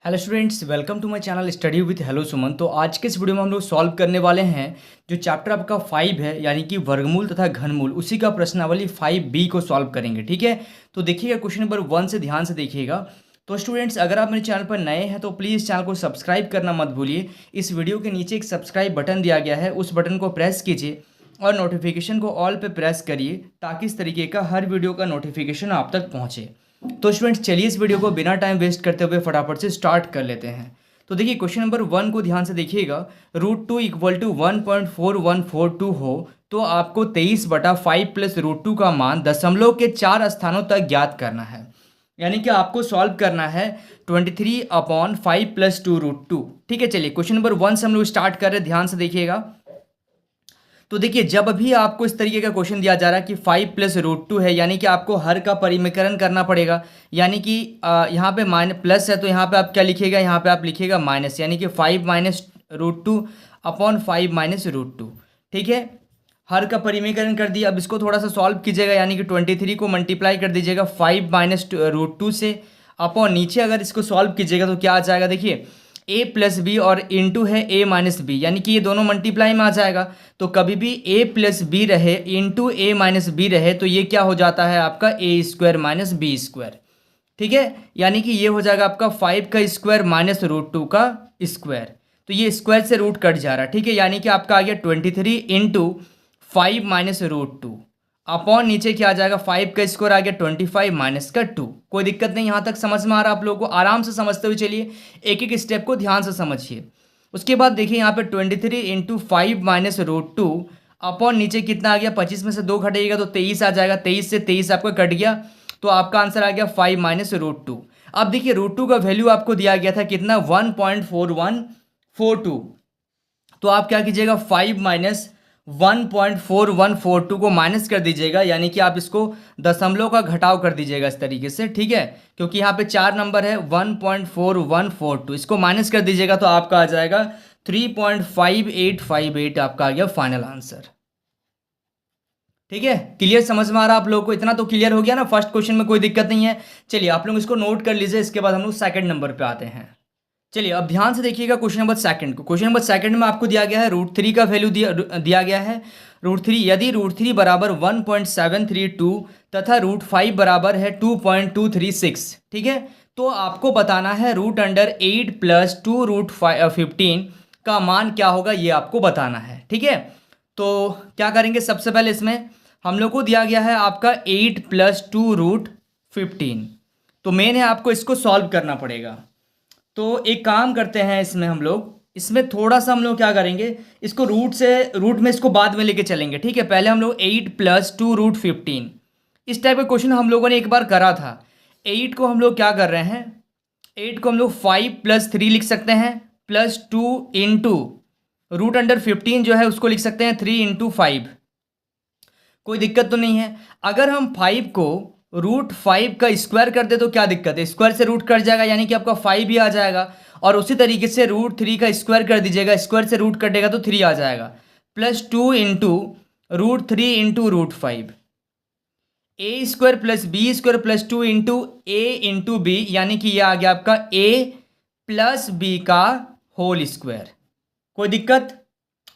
Hello students, welcome to my channel study with hello Suman. तो आज के इस वीडियो में हम लोग सॉल्व करने वाले हैं जो चैप्टर आपका 5 है, यानी कि वर्गमूल तथा घनमूल, उसी का प्रश्नावली 5B को सॉल्व करेंगे। ठीक है, तो देखिएगा क्वेश्चन नंबर 1 से ध्यान से देखिएगा। तो स्टूडेंट्स, अगर आप मेरे चैनल पर नए हैं तो प्लीज़ चैनल को सब्सक्राइब करना मत भूलिए। इस वीडियो के नीचे एक सब्सक्राइब बटन दिया गया है, उस बटन को प्रेस कीजिए और नोटिफिकेशन को ऑल पे प्रेस करिए ताकि इस तरीके का हर वीडियो का नोटिफिकेशन आप तक पहुँचे। तो स्टूडेंट्स, चलिए इस वीडियो को बिना टाइम वेस्ट करते हुए फटाफट से स्टार्ट कर लेते हैं। तो देखिए क्वेश्चन नंबर 1 को ध्यान से देखिएगा। √2 = 1.4142 हो तो आपको 23/5 प्लस √2 का मान दशमलव के 4 स्थानों तक ज्ञात करना है। यानी कि आपको सॉल्व करना है 23/5 प्लस 2√2। ठीक है, चलिए क्वेश्चन नंबर 1 से हम लोग स्टार्ट कर रहे हैं, ध्यान से देखिएगा। तो देखिए, जब भी आपको इस तरीके का क्वेश्चन दिया जा रहा है कि 5 प्लस √2 है, यानी कि आपको हर का परिमीकरण करना पड़ेगा। यानी कि यहाँ पे माइनस प्लस है तो यहाँ पे आप क्या लिखिएगा, यहाँ पे आप लिखिएगा माइनस, यानी कि 5 माइनस √2 अपॉन 5 माइनस √2। ठीक है, हर का परिमीकरण कर दिया। अब इसको थोड़ा सा सॉल्व कीजिएगा, यानी कि 23 को मल्टीप्लाई कर दीजिएगा 5 माइनस √2 से, अपॉन नीचे अगर इसको सॉल्व कीजिएगा तो क्या आ जाएगा, देखिए a प्लस बी और इंटू है a माइनस बी, यानी कि ये दोनों मल्टीप्लाई में आ जाएगा। तो कभी भी a प्लस बी रहे इंटू a माइनस बी रहे तो ये क्या हो जाता है आपका a² माइनस b²। ठीक है, यानी कि ये हो जाएगा आपका 5 का स्क्वायर माइनस √2 का स्क्वायर। तो ये स्क्वायर से रूट कट जा रहा है। ठीक है, यानी कि आपका आ गया 23 इंटू 5 माइनस √2 अपॉन नीचे क्या आ जाएगा, 5 का स्क्वायर आ गया 25 माइनस का 2। कोई दिक्कत नहीं, यहाँ तक समझ में आ रहा है आप लोगों को? आराम से समझते हुए चलिए, एक एक स्टेप को ध्यान से समझिए। उसके बाद देखिए यहाँ पे 23 इंटू 5 माइनस √2 अपॉन नीचे कितना आ गया, 25 में से 2 घटेगा तो 23 आ जाएगा। 23 से 23 आपका कट गया तो आपका आंसर आ गया 5 माइनस √2। अब देखिए √2 का वैल्यू आपको दिया गया था कितना, 1.4142। तो आप क्या कीजिएगा, 5 माइनस 1.4142 को माइनस कर दीजिएगा, यानी कि आप इसको दशमलव का घटाव कर दीजिएगा इस तरीके से। ठीक है, क्योंकि यहाँ पे 4 नंबर है, 1.4142 इसको माइनस कर दीजिएगा तो आपका आ जाएगा 3.5858 आपका आ गया फाइनल आंसर। ठीक है, क्लियर समझ में आ रहा है आप लोगों को? इतना तो क्लियर हो गया ना, फर्स्ट क्वेश्चन में कोई दिक्कत नहीं है। चलिए आप लोग इसको नोट कर लीजिए, इसके बाद हम लोग सेकंड नंबर पे आते हैं। चलिए अब ध्यान से देखिएगा क्वेश्चन नंबर सेकंड को। क्वेश्चन नंबर सेकंड में आपको दिया गया है √3 का वैल्यू दिया गया है। √3 यदि √3 बराबर 1.732 तथा √5 बराबर है 2.236। ठीक है, तो आपको बताना है √8 प्लस 2√15 का मान क्या होगा, ये आपको बताना है। ठीक है, तो क्या करेंगे, सबसे पहले इसमें हम लोग को दिया गया है आपका 8 प्लस 2√15। तो मेन है आपको इसको सॉल्व करना पड़ेगा। तो एक काम करते हैं, इसमें हम लोग इसमें थोड़ा सा हम लोग क्या करेंगे, इसको रूट में इसको बाद में लेके चलेंगे। ठीक है, पहले हम लोग 8 प्लस 2√15, इस टाइप का क्वेश्चन हम लोगों ने एक बार करा था। 8 को हम लोग क्या कर रहे हैं, 8 को हम लोग 5 प्लस 3 लिख सकते हैं, प्लस 2 इंटू √15 जो है उसको लिख सकते हैं 3 इंटू 5। कोई दिक्कत तो नहीं है। अगर हम 5 को √5 का स्क्वायर कर दे तो क्या दिक्कत है, स्क्वायर से रूट कट जाएगा, यानी कि आपका 5 ही आ जाएगा। और उसी तरीके से √3 का स्क्वायर कर दीजिएगा, स्क्वायर से रूट कटेगा तो 3 आ जाएगा, plus 2 into √3 into √5, a² plus b² plus 2 into a into B, यानी कि ये आ गया आपका a प्लस बी का होल स्क्वायर। कोई दिक्कत,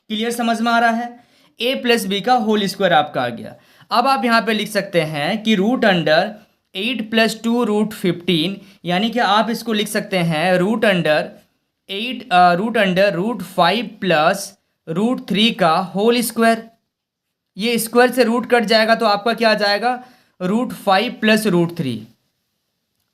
क्लियर समझ में आ रहा है? a प्लस बी का होल स्क्वायर आपका आ गया। अब आप यहाँ पे लिख सकते हैं कि √8 प्लस 2√15, यानी कि आप इसको लिख सकते हैं √5 प्लस √3 का होल स्क्वायर। ये स्क्वायर से रूट कट जाएगा तो आपका क्या आ जाएगा, √5 प्लस √3।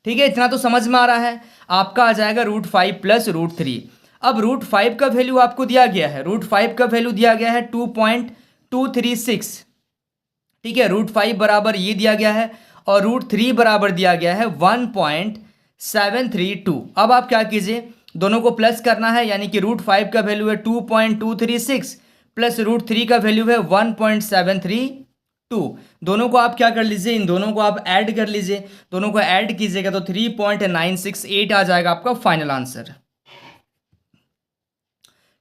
ठीक है, इतना तो समझ में आ रहा है? आपका आ जाएगा √5 प्लस √3। अब √5 का वैल्यू आपको दिया गया है, √5 का वैल्यू दिया गया है 2.236। ठीक है, √5 बराबर ये दिया गया है और √3 बराबर दिया गया है 1.732। अब आप क्या कीजिए, दोनों को प्लस करना है, यानी कि √5 का वैल्यू है 2.236 प्लस √3 का वैल्यू है 1.732। दोनों को आप क्या कर लीजिए, इन दोनों को आप ऐड कर लीजिए। दोनों को ऐड कीजिएगा तो 3.968 आ जाएगा आपका फाइनल आंसर।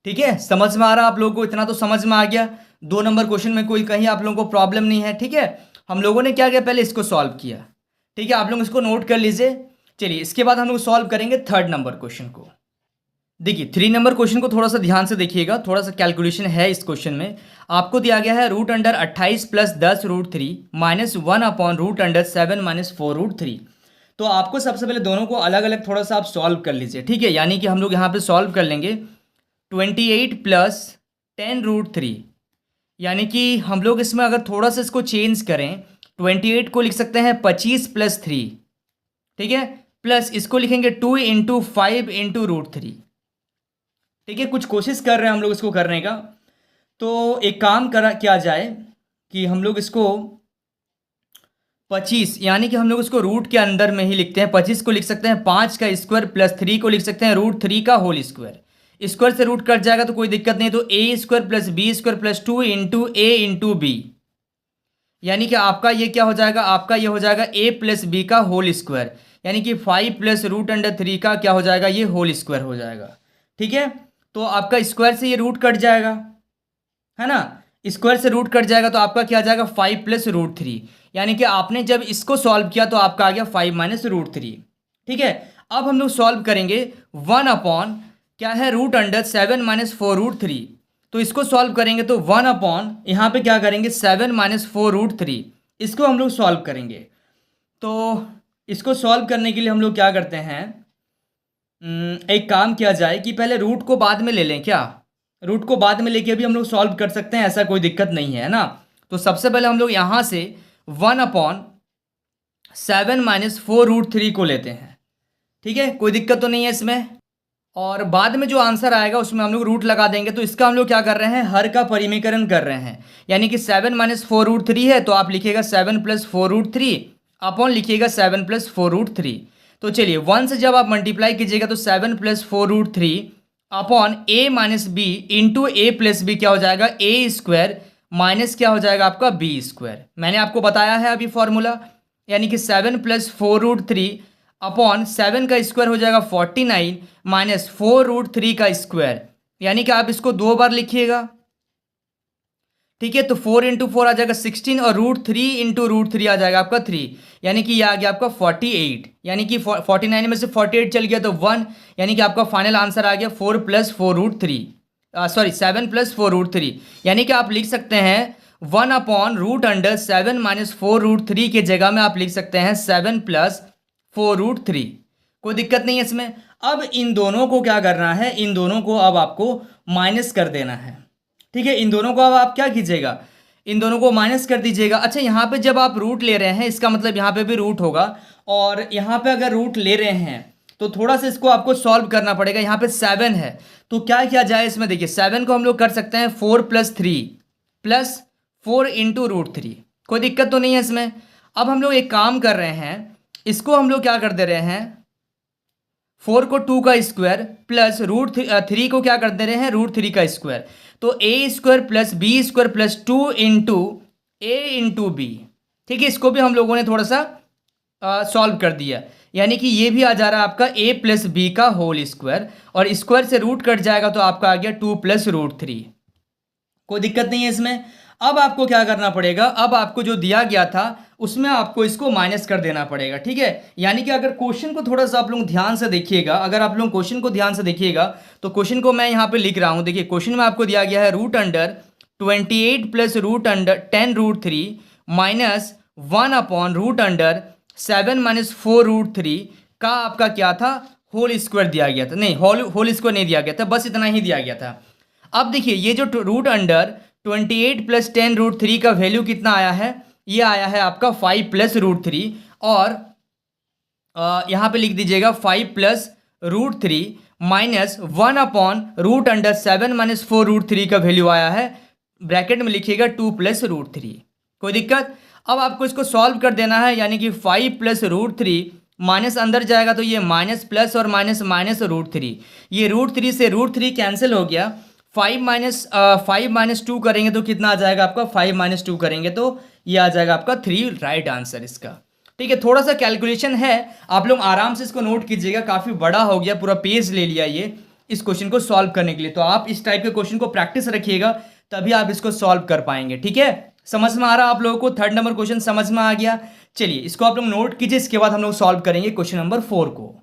ठीक है, समझ में आ रहा है आप लोगों को? इतना तो समझ में आ गया। 2 नंबर क्वेश्चन में कोई कहीं आप लोगों को प्रॉब्लम नहीं है। ठीक है, हम लोगों ने क्या किया, पहले इसको सॉल्व किया। ठीक है, आप लोग इसको नोट कर लीजिए। चलिए इसके बाद हम लोग सॉल्व करेंगे थर्ड नंबर क्वेश्चन को। देखिए 3 नंबर क्वेश्चन को थोड़ा सा ध्यान से देखिएगा, थोड़ा सा कैलकुलेशन है इस क्वेश्चन में। आपको दिया गया है root under 28 plus 10 root 3 minus 1 upon root under 7 minus 4 root 3। तो आपको सबसे पहले दोनों को अलग अलग थोड़ा सा आप सॉल्व कर लीजिए, ठीक है। यानी कि हम लोग यहाँ पे सॉल्व कर लेंगे 28 प्लस 10 रूट 3, यानी कि हम लोग इसमें अगर थोड़ा सा इसको चेंज करें 28 को लिख सकते हैं 25 प्लस 3, ठीक है, प्लस इसको लिखेंगे 2 इंटू 5 इंटू रूट 3, ठीक है। कुछ कोशिश कर रहे हैं हम लोग इसको करने का। तो एक काम किया जाए कि हम लोग इसको 25, यानी कि हम लोग उसको रूट के अंदर में ही लिखते हैं। 25 को लिख सकते हैं 5 का स्क्वायर प्लस 3 को लिख सकते हैं रूट 3 का होल स्क्वायर। स्क्वायर से रूट कट जाएगा तो कोई दिक्कत नहीं, तो A square plus B square plus 2 into A into B, यानी कि आपका ये क्या हो जाएगा, आपका ये हो जाएगा ए प्लस बी का होल स्क्वायर, यानी कि 5 प्लस रूट अंडर 3 का क्या हो जाएगा, ये होल स्क्वायर हो जाएगा, ठीक है। तो आपका स्क्वायर से ये रूट कट जाएगा, है ना, स्क्वायर से रूट कट जाएगा तो आपका क्या आ जाएगा 5 प्लस रूट 3, यानी कि आपने जब इसको सॉल्व किया तो आपका आ गया 5 माइनस रूट 3, ठीक है। अब हम लोग सॉल्व करेंगे 1 अपॉन क्या है रूट अंडर 7 माइनस 4 रूट 3। तो इसको सॉल्व करेंगे तो 1 अपॉन यहाँ पे क्या करेंगे 7 माइनस 4 रूट 3, इसको हम लोग सॉल्व करेंगे। तो इसको सॉल्व करने के लिए हम लोग क्या करते हैं, एक काम किया जाए कि पहले रूट को बाद में ले लें। क्या रूट को बाद में लेके भी हम लोग सॉल्व कर सकते हैं, ऐसा कोई दिक्कत नहीं है ना। तो सबसे पहले हम लोग यहाँ से 1 अपॉन 7 माइनस 4 रूट 3 को लेते हैं, ठीक है, कोई दिक्कत तो नहीं है इसमें। और बाद में जो आंसर आएगा उसमें हम लोग रूट लगा देंगे। तो इसका हम लोग क्या कर रहे हैं, हर का परिमीकरण कर रहे हैं, यानी कि 7 माइनस 4 रूट 3 है तो आप लिखिएगा 7 प्लस 4 रूट 3 अपॉन लिखिएगा 7 प्लस 4 रूट 3। तो चलिए 1 से जब आप मल्टीप्लाई कीजिएगा तो 7 प्लस 4 रूट 3 अपॉन ए माइनस बी इंटू ए प्लस बी क्या हो जाएगा ए स्क्वायर माइनस क्या हो जाएगा आपका बी स्क्वायर। मैंने आपको बताया है अभी फॉर्मूला, यानी कि 7 प्लस 4 रूट 3 अपॉन 7 का स्क्वायर हो जाएगा 49 माइनस 4 रूट 3 का स्क्वायर, यानी कि आप इसको 2 बार लिखिएगा, ठीक है। तो 4 इंटू 4 आ जाएगा 16 और रूट 3 इंटू रूट 3 आ जाएगा आपका 3, यानी कि ये आ गया आपका 48, यानी कि 49 में से 48 चल गया तो 1, यानी कि आपका फाइनल आंसर आ गया 4 plus 4 root 3, sorry 7 plus 4 root 3, यानी कि आप लिख सकते हैं 1 upon root under 7 minus 4 root 3 के जगह में आप लिख सकते हैं 7 प्लस 4 रूट 3, कोई दिक्कत नहीं है इसमें। अब इन दोनों को क्या करना है, इन दोनों को अब आपको माइनस कर देना है, ठीक है। इन दोनों को अब आप क्या कीजिएगा, इन दोनों को माइनस कर दीजिएगा। अच्छा यहाँ पे जब आप रूट ले रहे हैं इसका मतलब यहाँ पे भी रूट होगा, और यहाँ पे अगर रूट ले रहे हैं तो थोड़ा सा इसको आपको सॉल्व करना पड़ेगा। यहाँ पे 7 है तो क्या किया जाए इसमें, देखिए 7 को हम लोग कर सकते हैं 4 प्लस 3 प्लस 4 इंटू रूट 3, कोई दिक्कत तो नहीं है इसमें। अब हम लोग एक काम कर रहे हैं, इसको हम लोग क्या कर दे रहे हैं 4 को 2 का स्क्वायर प्लस रूट 3 को क्या कर दे रहे हैं रूट 3 का स्क्वायर, तो A square plus B square plus 2 into A into B, ठीक है। इसको भी हम लोगों ने थोड़ा सा सॉल्व कर दिया, यानी कि ये भी आ जा रहा है आपका a प्लस बी का होल स्क्वायर, और स्क्वायर से रूट कट जाएगा तो आपका आ गया 2 प्लस रूट 3, कोई दिक्कत नहीं है इसमें। अब आपको क्या करना पड़ेगा, अब आपको जो दिया गया था उसमें आपको इसको माइनस कर देना पड़ेगा, ठीक है। यानी कि अगर क्वेश्चन को थोड़ा सा आप लोग ध्यान से देखिएगा, अगर आप लोग क्वेश्चन को ध्यान से देखिएगा तो क्वेश्चन को मैं यहाँ पे लिख रहा हूँ। देखिए क्वेश्चन में आपको दिया गया है root under 28 plus root under 10 root 3 minus 1 upon root under 7 minus 4 root 3 का आपका क्या था होल स्क्वायर दिया गया था, नहीं होल स्क्वायर नहीं दिया गया था, बस इतना ही दिया गया था। अब देखिए ये जो रूट अंडर 28 प्लस 10 रूट 3 का वैल्यू कितना आया है, ये आया है आपका 5 प्लस रूट 3, और यहाँ पे लिख दीजिएगा 5 plus root 3 minus 1 upon root under 7 minus 4 root 3 का वैल्यू आया है, ब्रैकेट में लिखिएगा 2 प्लस रूट 3, कोई दिक्कत। अब आपको इसको सॉल्व कर देना है, यानी कि 5 प्लस रूट 3 माइनस अंदर जाएगा तो ये माइनस प्लस और माइनस माइनस रूट 3, ये रूट 3 से रूट 3 कैंसिल हो गया। 5 माइनस 2 करेंगे तो कितना आ जाएगा आपका, 5 माइनस 2 करेंगे तो ये आ जाएगा आपका 3, राइट आंसर इसका, ठीक है। थोड़ा सा कैलकुलेशन है, आप लोग आराम से इसको नोट कीजिएगा, काफ़ी बड़ा हो गया, पूरा पेज ले लिया ये इस क्वेश्चन को सॉल्व करने के लिए। तो आप इस टाइप के क्वेश्चन को प्रैक्टिस रखिएगा, तभी आप इसको सॉल्व कर पाएंगे, ठीक है। समझ में आ रहा आप लोगों को? थर्ड नंबर क्वेश्चन समझ में आ गया। चलिए इसको आप लोग नोट कीजिए, इसके बाद हम लोग सॉल्व करेंगे क्वेश्चन नंबर 4 को।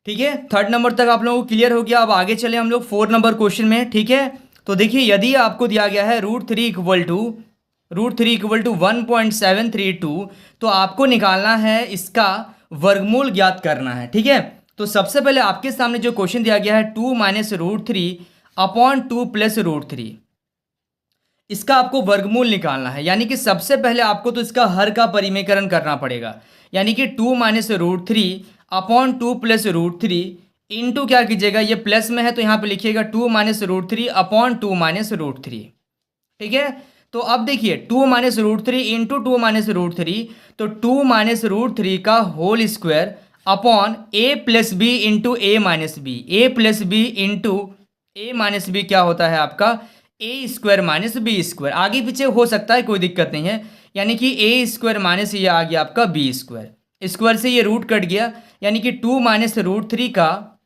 ठीक है, थर्ड नंबर तक आप लोगों को क्लियर हो गया। अब आगे चले हम लोग 4 नंबर क्वेश्चन में। ठीक है, तो देखिए यदि आपको दिया गया है √3 = 1.732, तो आपको निकालना है इसका वर्गमूल ज्ञात करना है। ठीक है, तो सबसे पहले आपके सामने जो क्वेश्चन दिया गया है 2 - √3/2 + √3, इसका आपको वर्गमूल निकालना है। यानी कि सबसे पहले आपको तो इसका हर का परिमेयकरण करना पड़ेगा। यानी कि 2 - √3/2 + √3 इंटू क्या कीजिएगा, ये प्लस में है तो यहाँ पे लिखिएगा 2 - √3/2 - √3। ठीक है, तो अब देखिए 2 - √3 इंटू 2 - √3, तो 2 - √3 का whole square upon a + b into a - b, a + b into a - b क्या होता है आपका a² - b²। आगे पीछे हो सकता है, कोई दिक्कत नहीं है। यानी कि a² माइनस ये आ गया आपका b², स्क्वायर से ये रूट कट गया। यानी कि 2 - √3 का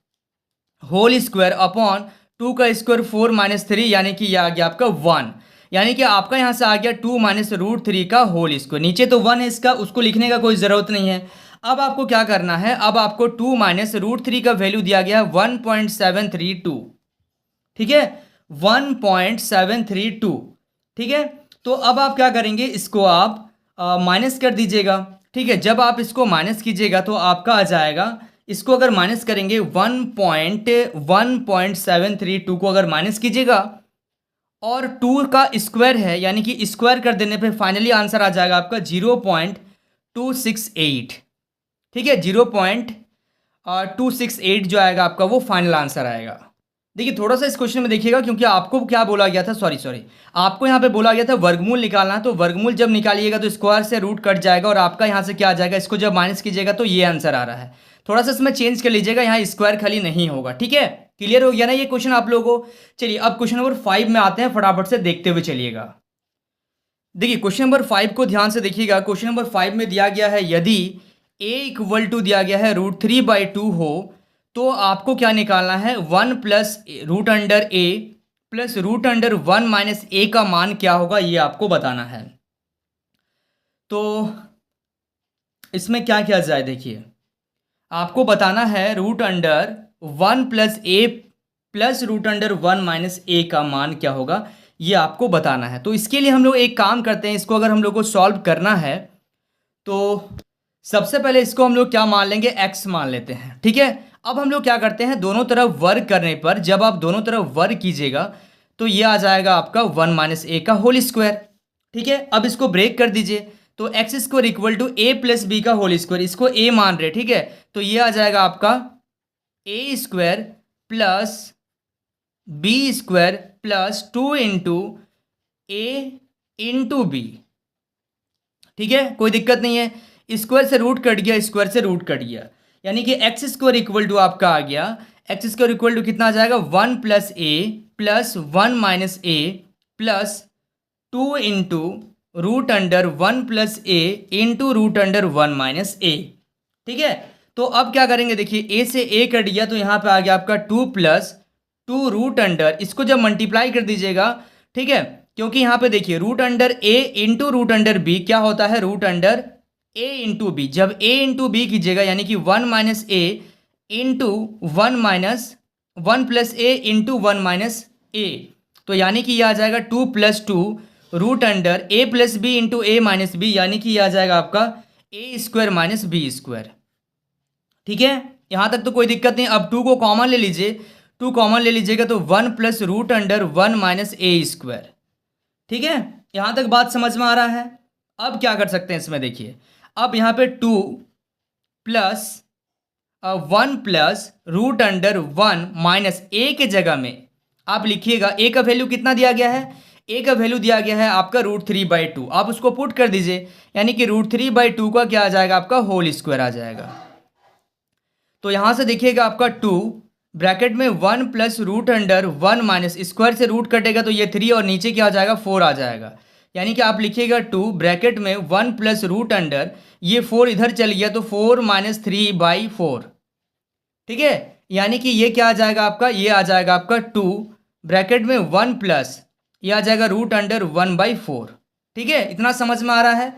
होल स्क्वायर अपॉन 2 का स्क्वायर 4 - 3, यानी कि यह आ गया आपका 1। यानी कि आपका यहाँ से आ गया 2 - √3 का होल स्क्वायर। नीचे तो 1 है इसका, उसको लिखने का कोई ज़रूरत नहीं है। अब आपको क्या करना है, अब आपको 2 - √3 का वैल्यू दिया गया है 1.732। ठीक है, 1.732। ठीक है, तो अब आप क्या करेंगे, इसको आप माइनस कर दीजिएगा। ठीक है, जब आप इसको माइनस कीजिएगा तो आपका आ जाएगा, इसको अगर माइनस करेंगे 1.732 को अगर माइनस कीजिएगा और 2 का स्क्वायर है, यानी कि स्क्वायर कर देने पे फाइनली आंसर आ जाएगा आपका 0.268। ठीक है, 0.268 जो आएगा आपका वो फाइनल आंसर आएगा। देखिए थोड़ा सा इस क्वेश्चन में देखिएगा, क्योंकि आपको क्या बोला गया था, सॉरी आपको यहाँ पे बोला गया था वर्गमूल निकालना है। तो वर्गमूल जब निकालिएगा तो स्क्वायर से रूट कट जाएगा और आपका यहाँ से क्या आ जाएगा, इसको जब माइनस कीजिएगा तो ये आंसर आ रहा है। थोड़ा सा इसमें चेंज कर लीजिएगा, यहाँ स्क्वायर खाली नहीं होगा। ठीक है, क्लियर हो गया ना ये क्वेश्चन आप लोगों को? चलिए अब क्वेश्चन नंबर 5 में आते हैं, फटाफट से देखते हुए चलिएगा। देखिए क्वेश्चन नंबर 5 को ध्यान से देखिएगा। क्वेश्चन नंबर 5 में दिया गया है यदि a दिया गया है √3/2 हो, तो आपको क्या निकालना है, 1 + √a प्लस √1 - a का मान क्या होगा, ये आपको बताना है। तो इसमें क्या किया जाए, देखिए आपको बताना है √1 + a प्लस √1 - a का मान क्या होगा, ये आपको बताना है। तो इसके लिए हम लोग एक काम करते हैं, इसको अगर हम लोग को सॉल्व करना है तो सबसे पहले इसको हम लोग क्या मान लेंगे, x मान लेते हैं। ठीक है, अब हम लोग क्या करते हैं, दोनों तरफ वर्ग करने पर जब आप दोनों तरफ वर्ग कीजिएगा तो ये आ जाएगा आपका 1 - a का होल स्क्वायर। ठीक है, अब इसको ब्रेक कर दीजिए, तो x² = a + b का होल स्क्वायर, इसको a मान रहे। ठीक है, तो ये आ जाएगा आपका a² + b² + 2 × a × b। ठीक है, कोई दिक्कत नहीं है, स्क्वायर से रूट कट गया, स्क्वायर से रूट कट गया। यानी कि x² = आपका आ गया, x² = कितना आ जाएगा, 1 + a plus 1 - a plus 2 × √1 + a into √1 - a। ठीक है, तो अब क्या करेंगे, देखिए a से a कट गया तो यहाँ पे आ गया आपका 2 + 2 इसको जब मल्टीप्लाई कर दीजिएगा। ठीक है, क्योंकि यहाँ पे देखिए √a इंटू √b क्या होता है, √a इंटू b। जब a इंटू b कीजिएगा यानी कि 1 - a into 1 + a into 1 - a, तो यानी कि यह आ जाएगा 2 + 2 √a + b into a - b, यानी कि यह आ जाएगा आपका a² - b²। ठीक है, यहाँ तक तो कोई दिक्कत नहीं। अब 2 को कॉमन ले लीजिए, 2 कॉमन ले लीजिएगा तो 1 + √1 - a²। ठीक है, यहाँ तक बात समझ में आ रहा है? अब क्या कर सकते हैं इसमें, देखिए अब यहाँ पे 2 + 1 + √1 - a के जगह में आप लिखिएगा a का वैल्यू कितना दिया गया है, a का वैल्यू दिया गया है आपका √3/2। आप उसको पुट कर दीजिए, यानी कि √3/2 का क्या आ जाएगा, आपका होल स्क्वायर आ जाएगा। तो यहाँ से देखिएगा आपका 2 ब्रैकेट में 1 + √1 - स्क्वायर से रूट कटेगा तो ये 3 और नीचे क्या आ जाएगा, 4 आ जाएगा। यानी कि आप लिखिएगा 2 ब्रैकेट में 1 + √, ये 4 इधर चल गया तो 4 - 3/4। ठीक है, यानी कि ये क्या आ जाएगा आपका, ये आ जाएगा आपका 2 ब्रैकेट में 1 प्लस ये आ जाएगा √1/4। ठीक है, इतना समझ में आ रहा है।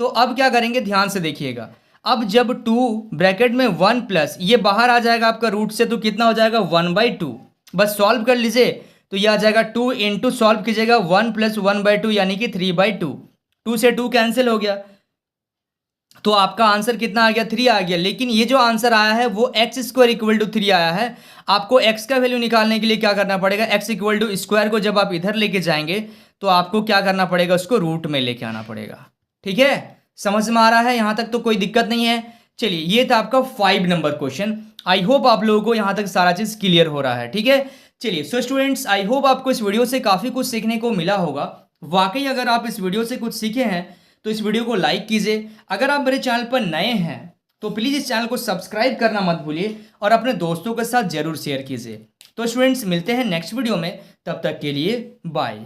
तो अब क्या करेंगे, ध्यान से देखिएगा। अब जब 2 ब्रैकेट में 1 प्लस ये बाहर आ जाएगा आपका रूट से, तो कितना हो जाएगा 1/2। बस सॉल्व कर लीजिए तो ये आ जाएगा 2 इंटू सॉल्व कीजिएगा 1 प्लस 1/2 यानी कि 3/2। 2 से 2 कैंसिल हो गया तो आपका आंसर कितना आ गया, 3 आ गया। लेकिन ये जो आंसर आया है वो x² इक्वल टू 3 आया है। आपको x का वैल्यू निकालने के लिए क्या करना पड़ेगा, x इक्वल टू स्क्वायर को जब आप इधर लेके जाएंगे तो आपको क्या करना पड़ेगा, उसको रूट में लेके आना पड़ेगा। ठीक है, समझ में आ रहा है, यहां तक तो कोई दिक्कत नहीं है। चलिए, ये था आपका 5 नंबर क्वेश्चन। आई होप आप लोगों को यहां तक सारा चीज क्लियर हो रहा है। ठीक है, चलिए सो स्टूडेंट्स, आई होप आपको इस वीडियो से काफी कुछ सीखने को मिला होगा। वाकई अगर आप इस वीडियो से कुछ सीखे हैं तो इस वीडियो को लाइक कीजिए। अगर आप मेरे चैनल पर नए हैं तो प्लीज़ इस चैनल को सब्सक्राइब करना मत भूलिए और अपने दोस्तों के साथ जरूर शेयर कीजिए। तो स्टूडेंट्स, मिलते हैं नेक्स्ट वीडियो में, तब तक के लिए बाय।